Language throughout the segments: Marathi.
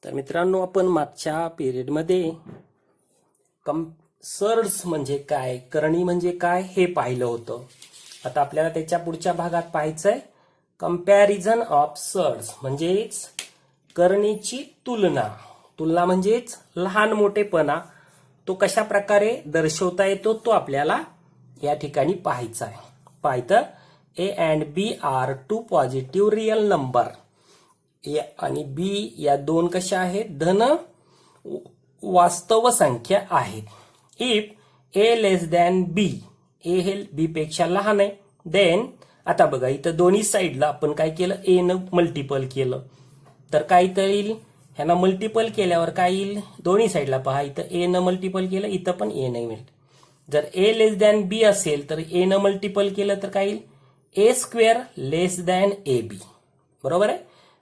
तर मित्रांनो, आपण मागच्या पिरियडमध्ये सर्ड्स म्हणजे काय, करणी म्हणजे काय हे पाहिलं होतं. आता आपल्याला त्याच्या पुढच्या भागात पाहायचंय कंपॅरिझन ऑफ सर्ड्स, म्हणजेच करणीची तुलना. तुलना म्हणजेच लहान मोठेपणा, तो कशा प्रकारे दर्शवता येतो तो आपल्याला या ठिकाणी पाहायचा आहे. पाहिलं, A and B are two positive real number. A आणि बी या दोन कशा आहेत, धन वास्तव संख्या आहेत. इफ ए लेस दॅन बी, ए हे बी पेक्षा लहान आहे, देन आता बघा इथं दोन्ही साईडला आपण काय केलं, ए न मल्टिपल केलं तर काय येईल, ह्यांना मल्टिपल केल्यावर काय येईल, दोन्ही साईडला पहा, इथं ए न मल्टिपल केलं, इथं पण ए नाही मिळेल. जर ए लेस दॅन बी असेल तर ए न मल्टिपल केलं तर काय येईल, A square less than A बी. बरोबर आहे,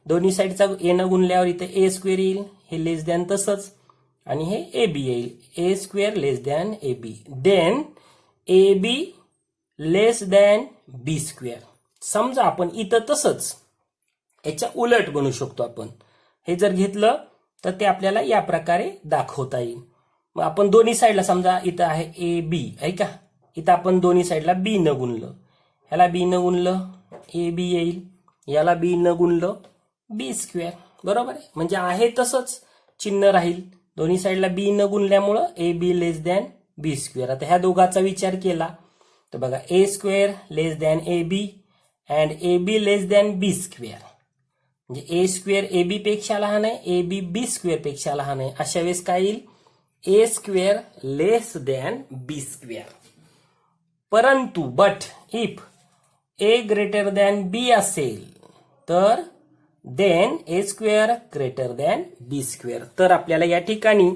दोन्ही साईडचा ए न गुणल्यावर इथे ए स्क्वेअर येईल, हे लेस दॅन तसंच, आणि हे ए बी येईल, A square less than A B. Then A B less than B square. समजा आपण इथं तसंच याच्या उलट बनवू शकतो. आपण हे जर घेतलं तर ते आपल्याला या प्रकारे दाखवता येईल. मग आपण दोन्ही साईडला समजा इथं आहे ए बी आहे का, इथं आपण दोन्ही साईडला बी न गुणलं, ह्याला बी न गुणलं ए बी येईल, याला बी न गुणलं बी स्क्वेअर. बरोबर आहे, म्हणजे आहे तसंच चिन्ह राहील. दोन्ही साईडला बी न गुणल्यामुळं ए B less than B square. आता ह्या दोघांचा विचार केला तर बघा, A square less than A B and A B less than B square. म्हणजे ए स्क्वेअर ए बी पेक्षा लहान आहे, ए बी बी स्क्वेअर पेक्षा लहान आहे. अशा वेळेस काय येईल, A square less than B square. परंतु but if A greater than B असेल तर then A square greater than B square. तर आपल्याला या ठिकाणी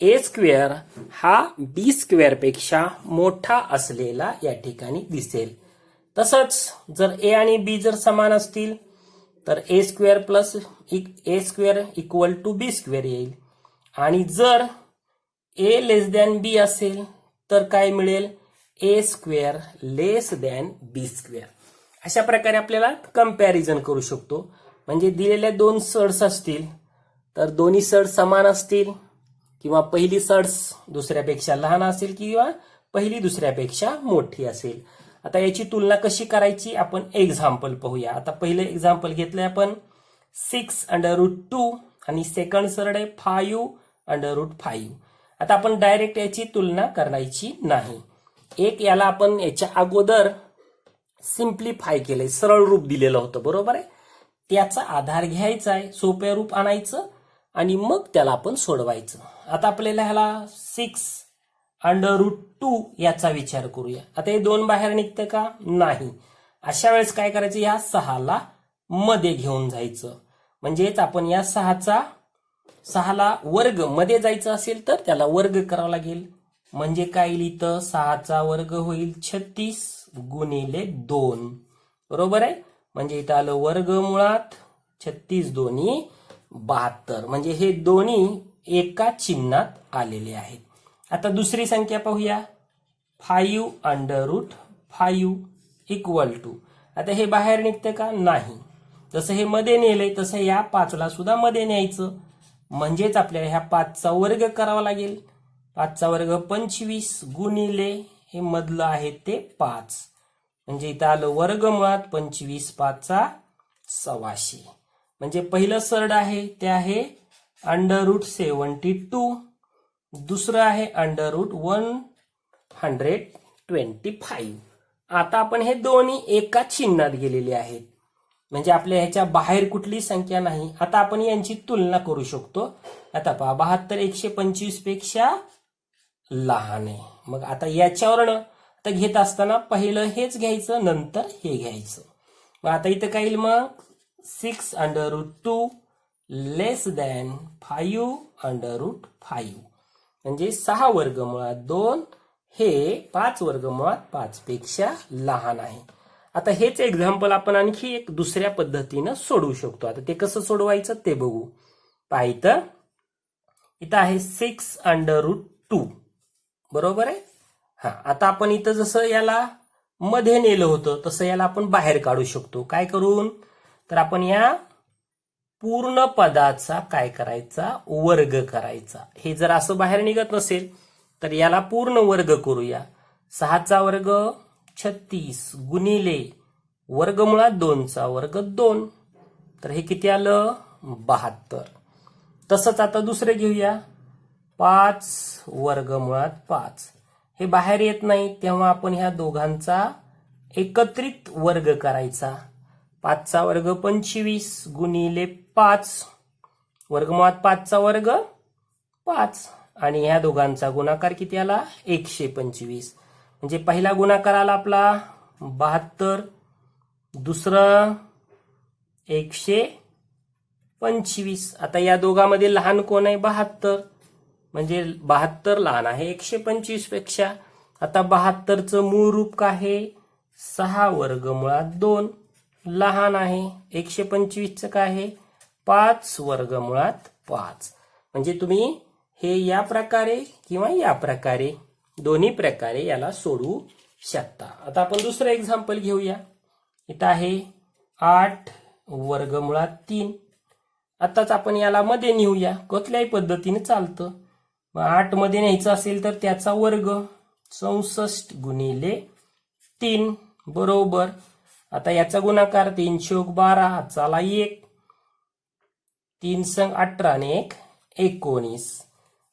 ए स्क्वेअर हा बी स्क्वेअर पेक्षा मोठा असलेला या ठिकाणी दिसेल. तसंच जर ए आणि बी जर समान असतील तर A square plus A square equal to B square येईल. आणि जर ए लेस दॅन बी असेल तर काय मिळेल, ए square less than B square. अशा प्रकारे आपल्याला कंपॅरिझन करू शकतो. म्हणजे दिलेल्या दोन सर्ड्स असतील तर दोन्ही सर्ड समान असतील, किंवा पहिली सर्ड्स दुसऱ्यापेक्षा लहान असेल, किंवा पहिली दुसऱ्यापेक्षा मोठी असेल. आता याची तुलना कशी करायची आपण एक्झाम्पल पाहूया. आता पहिलं एक्झाम्पल घेतलंय आपण 6√2 आणि सेकंड सर्ड आहे 5√5. आता आपण डायरेक्ट याची तुलना करायची नाही. एक याला आपण याच्या अगोदर सिम्प्लिफाय केलंय, सरळ रूप दिलेलं होतं. बरोबर आहे, त्याचा आधार घ्यायचा आहे, सोपे रूप आणायचं आणि मग त्याला आपण सोडवायचं. आता आपल्याला ह्याला 6√2 याचा विचार करूया. आता हे दोन बाहेर निघतं का, नाही. अशा वेळेस काय करायचं, या 6ला मध्ये घेऊन जायचं. म्हणजेच आपण या 6ला वर्ग मध्ये जायचं असेल तर त्याला वर्ग करावा लागेल. म्हणजे काय येईल, इथं 6चा वर्ग होईल 36 गुणिले 2. बरोबर आहे, म्हणजे इथं आलं वर्गमुळात 36 दोन्ही 72. म्हणजे हे दोन्ही एका चिन्हात आलेले आहेत. आता दुसरी संख्या पाहूया 5√5 इक्वल टू. आता हे बाहेर निघतं का, नाही. जसं हे मध्ये नेलंय तसं या 5ला सुद्धा मध्ये न्यायचं. म्हणजेच आपल्याला ह्या 5चा वर्ग करावा लागेल. 5चा वर्ग 25 गुणिले हे मधलं आहे ते 5. म्हणजे इथं आलं वर्गमुळात 25 5 126. म्हणजे पहिलं सर्ड आहे ते आहे √72, दुसरं आहे √125. आता आपण हे दोन्ही एका चिन्हात गेलेले आहेत, म्हणजे आपल्या ह्याच्या बाहेर कुठली संख्या नाही. आता आपण यांची तुलना करू शकतो. आता पहा, 72 125 पेक्षा लहान आहे. मग आता याच्यावरनं आता घेत असताना पहिलं हेच घ्यायचं, नंतर हे घ्यायचं. मग आता इथं काय येईल, मग 6√2 लेस दॅन 5√5. म्हणजे 6 वर्गमुळात 2 हे 5 वर्गमुळात 5 पेक्षा लहान आहे. आता हेच एक्झाम्पल आपण आणखी एक दुसऱ्या पद्धतीनं सोडवू शकतो. आता ते कसं सोडवायचं ते बघू. पाहिलं, इथं आहे 6√2. बरोबर आहे. हा, आता आपण इथं जसं याला मध्ये नेलं होतं तसं याला आपण बाहेर काढू शकतो. काय करून, तर आपण या पूर्ण पदाचा काय करायचा, वर्ग करायचा. हे जर असं बाहेर निघत नसेल तर याला पूर्ण वर्ग करूया. 6चा वर्ग 36 गुणिले वर्गमुळात 2चा वर्ग 2, तर हे किती आलं, 72. तसंच आता दुसरे घेऊया, 5 वर्गमुळात 5. हे बाहेर येत नाही तेव्हा आपण ह्या दोघांचा एकत्रित वर्ग करायचा. 5चा वर्ग 25 गुणिले 5 वर्गमुळात 5चा वर्ग 5 आणि ह्या दोघांचा गुणाकार किती आला, 125. म्हणजे पहिला गुणाकार आला आपला 72, दुसरं 125. आता या दोघांमध्ये लहान कोण आहे, 72, म्हणजे 72 लहान आहे 125 पेक्षा. आता 72चं मूळ रूप काय आहे, 6 वर्गमुळात 2, लहान आहे. 125चं काय आहे, 5 वर्गमुळात 5. म्हणजे तुम्ही हे या प्रकारे किंवा या प्रकारे दोन्ही प्रकारे याला सोडवू शकता. आता आपण दुसरं एक्झाम्पल घेऊया. इथं आहे 8 वर्गमुळात 3. आताच आपण याला मध्ये नेऊया, कुठल्याही पद्धतीने चालतं. मग 8 मध्ये न्यायचं असेल तर त्याचा वर्ग 64 गुणिले 3 बरोबर. आता याचा गुणाकार 3 × 12 चाला 1, 3 × 18 आणि 1 19.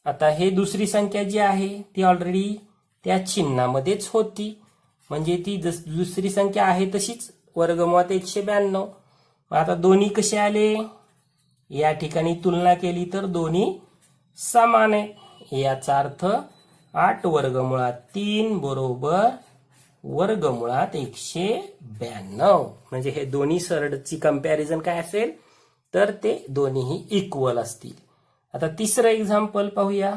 आता हे दुसरी संख्या जी आहे ती ऑलरेडी त्या चिन्हामध्येच होती, म्हणजे ती दुसरी संख्या आहे तशीच वर्गमुळात 192. आता दोन्ही कसे आले, या ठिकाणी तुलना केली तर दोन्ही समान आहे. याचा अर्थ 8 वर्गमुळात 3 बरोबर वर्गमुळात 192. म्हणजे हे दोन्ही सरळची कंपॅरिझन काय असेल तर ते दोन्हीही इक्वल असतील. आता तिसरं एक्झाम्पल पाहूया.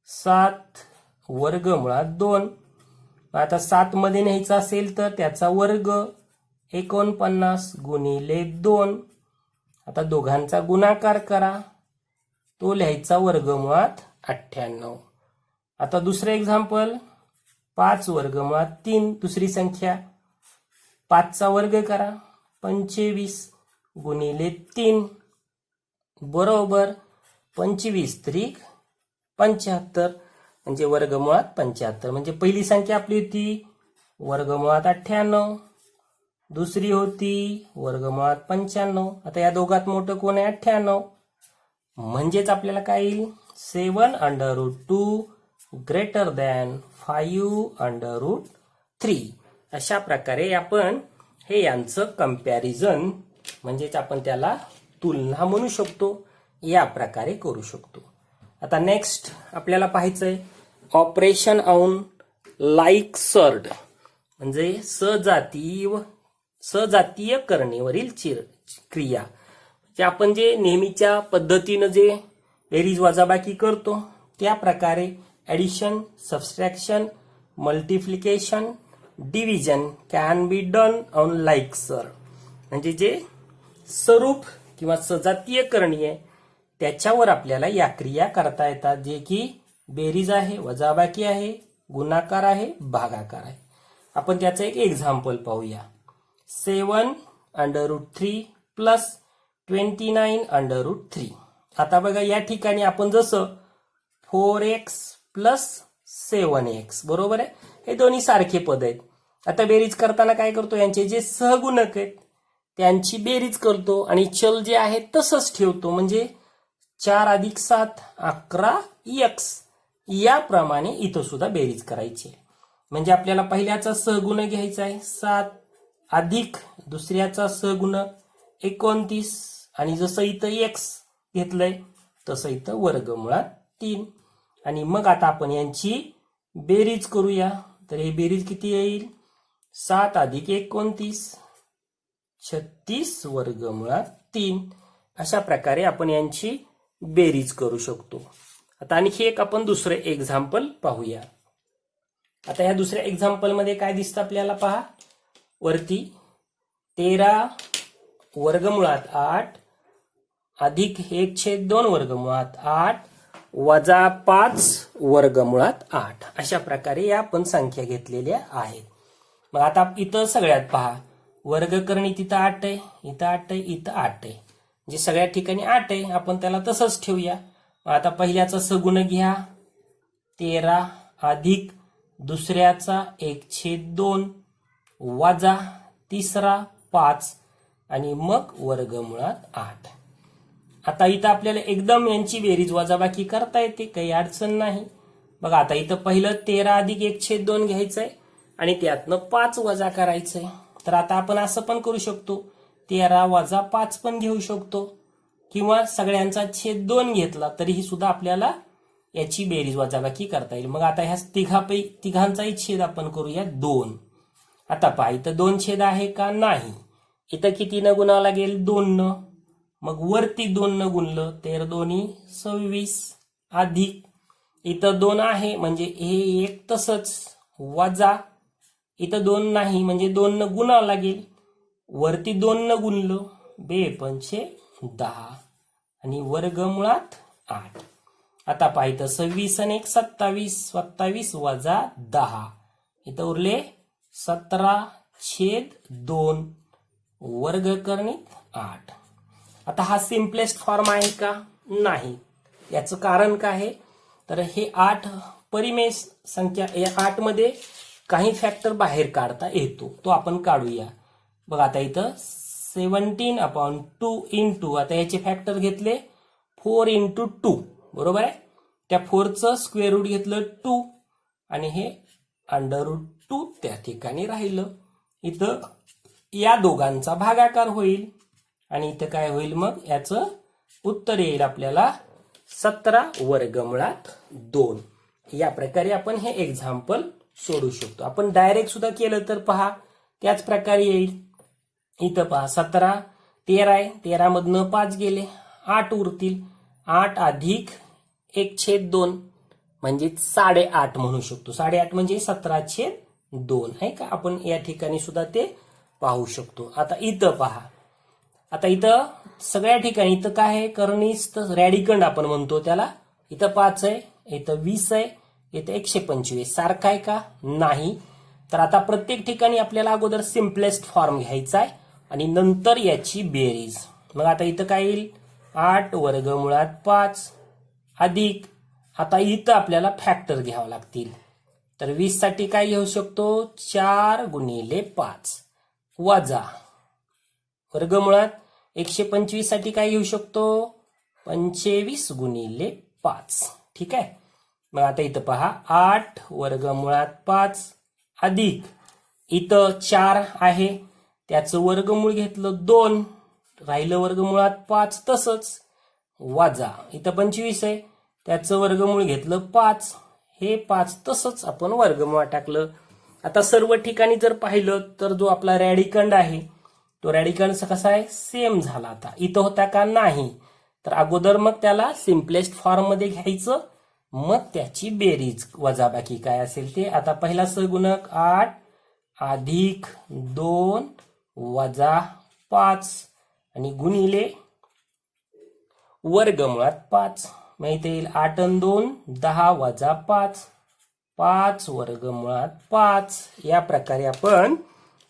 7 वर्गमुळात 2. आता 7 मध्ये न्यायचं असेल तर त्याचा वर्ग 49 गुणिले 2. आता दोघांचा गुणाकार करा, तो लिहायचा वर्गमुळात 98. आता दुसरं एक्झाम्पल 5 वर्गमुळात 3, दुसरी संख्या. 5चा वर्ग करा, 25 गुणिले 3 बरोबर 25 त्रिक 75, म्हणजे वर्गमुळात 75. म्हणजे पहिली संख्या आपली होती वर्गमुळात 98, दुसरी होती वर्गमुळात 95. आता या दोघात मोठं कोण आहे, 98. म्हणजेच आपल्याला काय येईल, 7√2 ग्रेटर दॅन 5√3. अशा प्रकारे आपण हे यांचं कंपॅरिझन, म्हणजेच आपण त्याला तुलना म्हणू शकतो, या प्रकारे करू शकतो. आता नेक्स्ट आपल्याला पाहायचंय ऑपरेशन ऑन लाईक सर्ड, म्हणजे सजातीय करणेवरील क्रिया. जे आपण जे नेहमीच्या पद्धतीनं जे बेरीज वजाबाकी करतो त्या प्रकारे addition, subtraction, multiplication, division can be done on like surd. म्हणजे जे स्वरूप किंवा सजातीय करणी आहे त्याच्यावर आपल्याला या क्रिया करता येतात, जे की बेरीज आहे, वजाबाकी आहे, गुणाकार आहे, भागाकार आहे. आपण त्याचं एक एक्झाम्पल पाहूया. 7√3 प्लस 29√3. आता बघा या ठिकाणी आपण जसं 4x प्लस 7x बरोबर आहे, हे दोन्ही सारखे पद आहेत. आता बेरीज करताना काय करतो, यांचे जे सहगुणक आहेत त्यांची बेरीज करतो आणि चल जे आहे तसंच ठेवतो. म्हणजे 4 + 7 11x, याप्रमाणे इथं सुद्धा बेरीज करायची. म्हणजे आपल्याला पहिल्याचा सहगुणक घ्यायचा आहे 7 अधिक दुसऱ्याचा सहगुणक 29, आणि जसं इथं x घेतलंय तसं इथं वर्गमुळात 3. आणि मग आता आपण यांची बेरीज करूया. तर ही बेरीज किती येईल, 7 अधिक 29 36 वर्गमुळात 3. अशा प्रकारे आपण यांची बेरीज करू शकतो. आता आणखी एक आपण दुसरे एक्झाम्पल पाहूया. आता या दुसऱ्या एक्झाम्पल मध्ये काय दिसतं आपल्याला, पहा वरती 13 वर्गमुळात 8 अधिक 1/2 वर्गमुळात 8 वजा 5 वर्गमुळात 8. अशा प्रकारे या आपण संख्या घेतलेल्या आहेत. मग आता इथं सगळ्यात पहा वर्ग करणे, तिथं 8 आहे, इथं 8 आहे, इथं 8 आहे. म्हणजे सगळ्या ठिकाणी 8 आहे, आपण त्याला तसंच ठेवूया. आता पहिल्याचा सगुण घ्या 13 अधिक दुसऱ्याचा 1/2 वजा तिसरा 5 आणि मग वर्गमुळात 8. आता इथं आपल्याला एकदम यांची बेरीज वजाबाकी करता येते, काही अडचण नाही. बघा आता इथं पहिलं 13 अधिक 1/2 घ्यायचंय आणि त्यातनं 5 वजा करायचंय. तर आता आपण असं पण करू शकतो, 13 वजा 5 पण घेऊ शकतो किंवा सगळ्यांचा छेद 2 घेतला तरीही सुद्धा आपल्याला याची बेरीज वजाबाकी करता येईल. मग आता ह्या तिघांचाही छेद आपण करूया 2. आता पहा इथं 2 छेद आहे का? नाही. इथं कितीनं गुणावं लागेल? 2 मग वरती 2 गुणलं 13 दोन्ही 26 अधिक इथं 2 आहे म्हणजे हे एक तसंच वजा इथं 2 नाही म्हणजे 2 गुणावं लागेल. वरती 2 गुणलं 2 पंचे 10 आणि वर्गमुळात 8. आता पाहिजे 26 आणि 1 27 वजा 10 इथं उरले 17/2 वर्ग करणे 8. आता हा सिम्पलेस्ट फॉर्म आहे का? नाही. याचं कारण काय आहे? तर हे 8 परिमेय संख्या, या 8 मध्ये काही फॅक्टर बाहेर काढता येतो, तो आपण काढूया. बघा आता इथं 17/2 इंटू आता याचे फॅक्टर घेतले 4 इंटू 2 बरोबर आहे. त्या 4चं स्क्वेअर रूट घेतलं 2 आणि हे √2 त्या ठिकाणी राहिलं. इथं या दोघांचा भागाकार होईल आणि इथं काय होईल? मग याचं उत्तर येईल आपल्याला 17 वर्गमुळात 2. या प्रकारे आपण हे एक्झाम्पल सोडू शकतो. आपण डायरेक्ट सुद्धा केलं तर पहा त्याच प्रकारे येईल. इथं पहा 17 13 आहे, 13 मधनं 5 गेले 8 उरतील. 8 अधिक 1/2 म्हणजे 8.5 म्हणू शकतो. 8.5 म्हणजे 17/2 आहे का? आपण या ठिकाणी सुद्धा ते पाहू शकतो. आता इथं पहा, आता इथं सगळ्या ठिकाणी इथं काय आहे? कर्निस्थ रॅडिकंड आपण म्हणतो त्याला. इथं 5 आहे, इथं 20 आहे, इथं 125. सारखं आहे का? नाही. तर आता प्रत्येक ठिकाणी आपल्याला अगोदर सिम्पलेस्ट फॉर्म घ्यायचा आहे आणि नंतर याची बेरीज. मग आता इथं काय येईल? 8 वर्गमुळात 5 अधिक आता इथं आपल्याला फॅक्टर घ्यावं लागतील. तर 20 साठी काय घेऊ शकतो? 4 गुणिले 5 वजा वर्गमुळात 125 साठी काय घेऊ शकतो? 25 गुणिले 5. ठीक आहे. मग आता इथं पहा 8 वर्गमुळात 5 अधिक इथं 4 आहे त्याचं वर्गमूळ घेतलं 2 राहिलं वर्गमुळात 5 तसंच वजा इथं 25 आहे त्याचं वर्गमूळ घेतलं 5 हे 5 तसंच आपण वर्गमूळ टाकलं. आता सर्व ठिकाणी जर पाहिलं तर जो आपला रॅडिकंड आहे तो रॅडिकंड कसा आहे? सेम झाला. आता इथं होता का? नाही. तर अगोदर मग त्याला सिम्पलेस्ट फॉर्म मध्ये घ्यायचं, मग त्याची बेरीज वजाबाकी काय असेल ते. आता पहिला सहगुणक 8 अधिक 2 वजा 5 आणि गुणिले वर्गमुळात 5. मग इथे येईल 8 आणि 2 10 वजा 5 5 वर्गमुळात 5. या प्रकारे आपण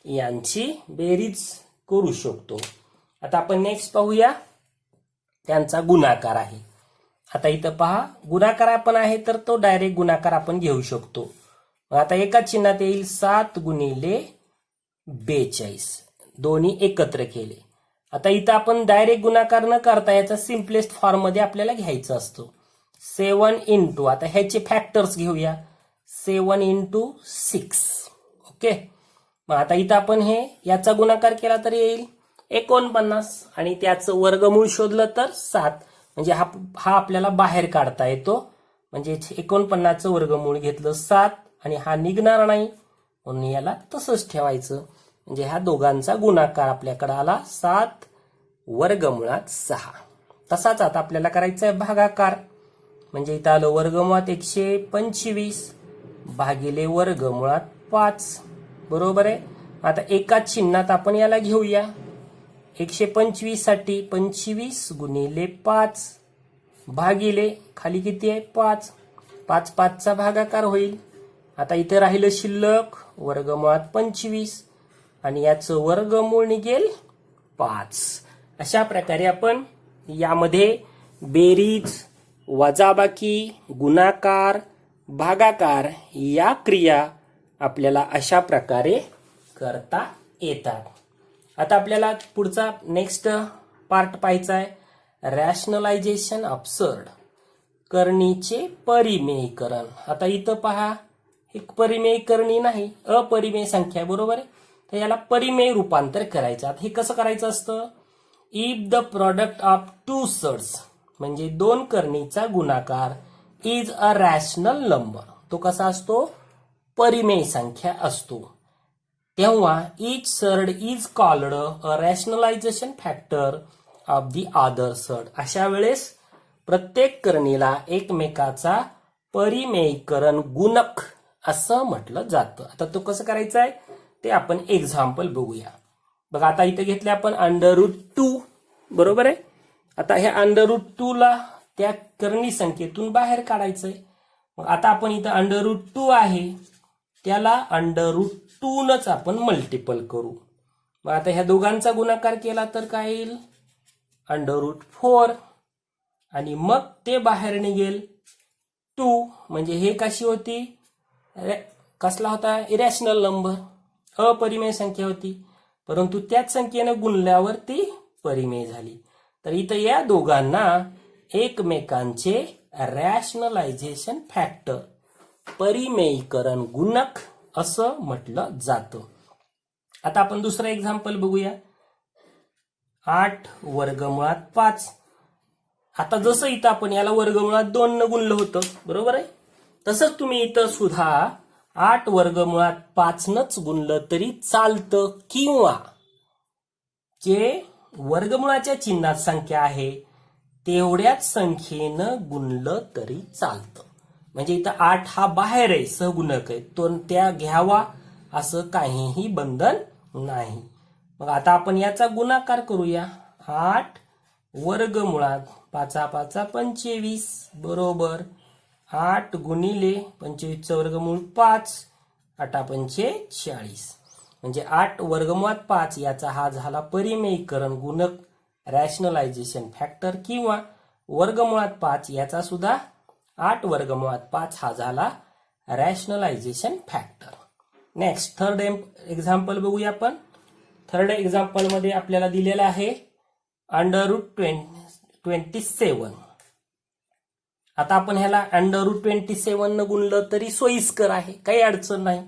यांची बेरीज करू शकतो. आता आपण नेक्स्ट पाहूया त्यांचा गुणाकार आहे. आता इथं पहा गुणाकार आपण आहे तर तो डायरेक्ट गुणाकार आपण घेऊ शकतो. आता एकाच चिन्हात येईल 7 गुणिले 42 दोन्ही एकत्र केले. आता इथं आपण डायरेक्ट गुणाकार न करता याचा सिम्पलेस्ट फॉर्म मध्ये आपल्याला घ्यायचा असतो. 7 इंटू आता ह्याचे फॅक्टर्स घेऊया 7 इंटू 6. ओके. मग आता इथं आपण हे याचा गुणाकार केला तर येईल 49 आणि त्याचं वर्गमूळ शोधलं तर 7 म्हणजे हा आपल्याला बाहेर काढता येतो. म्हणजे 49चं वर्गमूळ घेतलं 7 आणि हा निघणार नाही म्हणून याला तसंच ठेवायचं. म्हणजे ह्या दोघांचा गुणाकार आपल्याकडे आला 7 वर्गमुळात 6. तसाच आता आपल्याला करायचा आहे भागाकार. म्हणजे इथं आलं वर्गमुळात 125 भागिले वर्गमुळात 5 बरोबर आहे. आता एकाच चिन्हात आपण याला घेऊया 125 साठी 25 गुणिले 5 भागिले खाली किती आहे 5 5 5चा भागाकार होईल. आता इथे राहिलं शिल्लक वर्गमुळात 25 आणि याचं वर्गमूळ निघेल 5 अशा प्रकारे आपण यामध्ये बेरीज, वजाबाकी, गुणाकार, भागाकार या क्रिया आपल्याला अशा प्रकारे करता येतात. आता आपल्याला पुढचा नेक्स्ट पार्ट पाहायचा आहे, रॅशनलायझेशन ऑब्सर्ड, करणीचे परिमेयीकरण. आता इथं पहा, एक परिमेय करणी नाही, अपरिमेय संख्या, बरोबर आहे. तर याला परिमेय रूपांतर करायचं. आता हे कसं करायचं असतं, if the product of two surds, म्हणजे दोन करणीचा गुणाकार, इज अ रॅशनल नंबर, तो कसा असतो, परिमेय संख्या असतो, तेव्हा each surd is called a rationalization factor of the other surd. अशा वेळेस प्रत्येक करणीला एकमेकाचा परिमेयीकरण गुणक असं म्हटलं जातं. आता तो कसं करायचं आहे ते आपण एक्झाम्पल बघूया. बघा, आता इथे घेतले आपण √2, बरोबर आहे. आता ह्या √2 ला त्या करणी संख्येतून बाहेर काढायचंय. मग आता आपण इथं √2 आहे त्याला √2 नच आपण मल्टिपल करू. मग आता ह्या दोघांचा गुणाकार केला तर काय येईल, √4, आणि मग ते बाहेर निघेल 2, म्हणजे हे कशी होती, कसला होता, इरॅशनल नंबर, अपरिमेय संख्या होती, परंतु त्याच संख्येनं गुणल्यावर ती परिमेय झाली. तर इथं या दोघांना एकमेकांचे रॅशनलायझेशन फॅक्टर, परिमेयीकरण गुणक असं म्हटलं जातं. आता आपण दुसरं एक्झाम्पल बघूया, 8 वर्गमुळात 5. आता जसं इथं आपण याला वर्गमुळात 2 न गुणलं होतं, बरोबर आहे, तसंच तुम्ही इथं सुद्धा 8 वर्गमुळात 5 नच गुणलं तरी चालतं, किंवा जे वर्गमुळाच्या चिन्हात संख्या आहे तेवढ्याच संख्येनं गुणलं तरी चालतं. म्हणजे इथं 8 हा बाहेर आहे, सहगुणक आहे, तो त्या घ्यावा असं काहीही बंधन नाही. मग आता आपण याचा गुणाकार करूया. 8 वर्गमुळात 5 5 25 बरोबर 8 गुणिले 25 वर्गमूळ 5, 8 5 40, म्हणजे 8 वर्गमुळात 5 याचा हा झाला परिमेयीकरण गुणक, रॅशनलायझेशन फॅक्टर, किंवा वर्गमुळात 5 याचा सुद्धा 8 वर्गमुळात 5 हा झाला rationalization factor. Next third example बघूया आपण. थर्ड एक्झाम्पल मध्ये आपल्याला दिलेला आहे √27. आता आपण ह्याला √27 न गुणलं तरी सोयीस्कर आहे, काही अडचण नाही.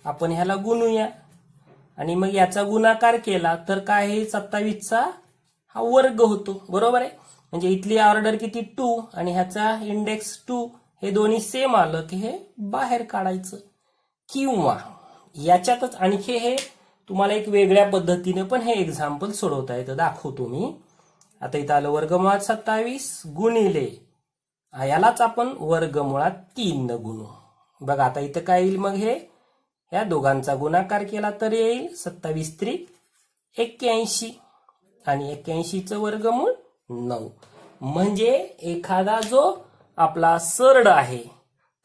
आपण ह्याला गुणूया आणि मग याचा गुणाकार केला तर काय आहे, 27चा हा वर्ग होतो, बरोबर आहे. म्हणजे इथली ऑर्डर किती 2 आणि ह्याचा इंडेक्स 2, हे दोन्ही सेम आलं की हे बाहेर काढायचं. किंवा याच्यातच आणखी हे तुम्हाला एक वेगळ्या पद्धतीने पण हे एक्झाम्पल सोडवता येतं, दाखवतो मी. आता इथं आलं वर्गमुळात 27 गुणिले यालाच आपण वर्गमुळात 3 न गुणू. बघा आता इथं काय येईल, मग हे या दोघांचा गुणाकार केला तर येईल 27 त्रिक 81 आणि 81चं वर्गमूळ 9. म्हणजे एखादा जो आपला सर्ड आहे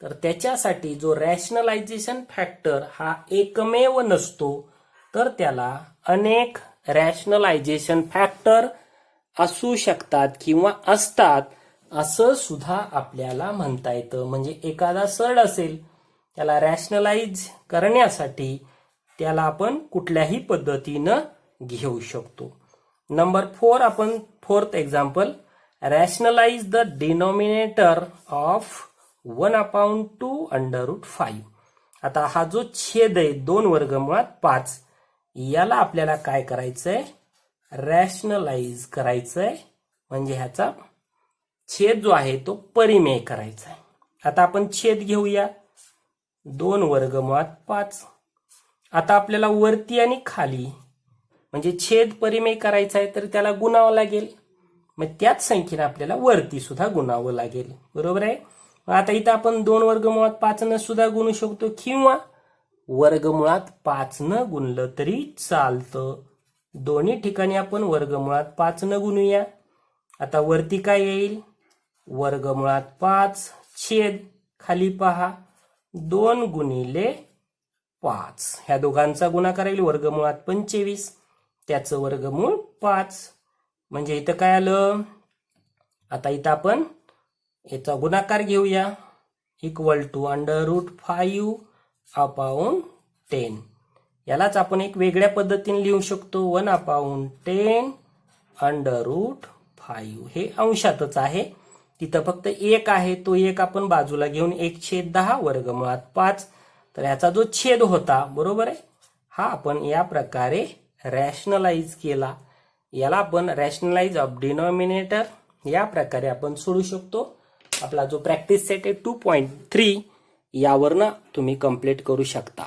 तर त्याच्यासाठी जो रॅशनलायझेशन फॅक्टर हा एकमेव नसतो, तर त्याला अनेक रॅशनलायझेशन फॅक्टर असू शकतात किंवा असतात असं सुद्धा आपल्याला म्हणता येतं. म्हणजे एखादा सर्ड असेल त्याला रॅशनलाइज करण्यासाठी त्याला आपण कुठल्याही पद्धतीनं घेऊ शकतो. नंबर 4 आपण fourth example, rationalize the denominator of 1/2 √5. आता हा जो छेद आहे 2 वर्गमुळात 5, याला आपल्याला काय करायचंय, रॅशनलाइज करायचंय, म्हणजे ह्याचा छेद जो आहे तो परिमेय करायचा आहे. आता आपण छेद घेऊया 2 वर्गमुळात 5. आता आपल्याला वरती आणि खाली म्हणजे छेद परिमेय करायचा आहे तर त्याला गुणावं लागेल, मग त्याच संख्येने आपल्याला वरती सुद्धा गुणावं लागेल, बरोबर आहे. आता इथं आपण 2 वर्गमुळात 5 न सुद्धा गुणू शकतो, किंवा वर्गमुळात 5 न गुणलं तरी चालतं. दोन्ही ठिकाणी आपण वर्गमुळात 5 न गुणूया. आता वरती काय येईल, वर्गमुळात 5 छेद खाली पहा 2 गुणिले 5, ह्या दोघांचा गुणाकार येईल वर्गमुळात 25, त्याचं वर्गमूळ 5, म्हणजे इथं काय आलं, आता इथं आपण याचा गुणाकार घेऊया, इक्वल टू √5 अपॉन 10. यालाच आपण एक वेगळ्या पद्धतीने लिहू शकतो, 1/10 √5. हे अंशातच आहे, तिथं फक्त 1 आहे, तो 1 आपण बाजूला घेऊन 1/10 वर्गमुळात 5. तर ह्याचा जो छेद होता, बरोबर आहे, हा आपण या प्रकारे रॅशनलाइज केला. याला आपण रॅशनलाइज ऑफ डिनॉमिनेटर या प्रकारे आपण सोडू शकतो. आपला जो प्रॅक्टिस सेट आहे 2.3 यावरनं तुम्ही कंप्लीट करू शकता.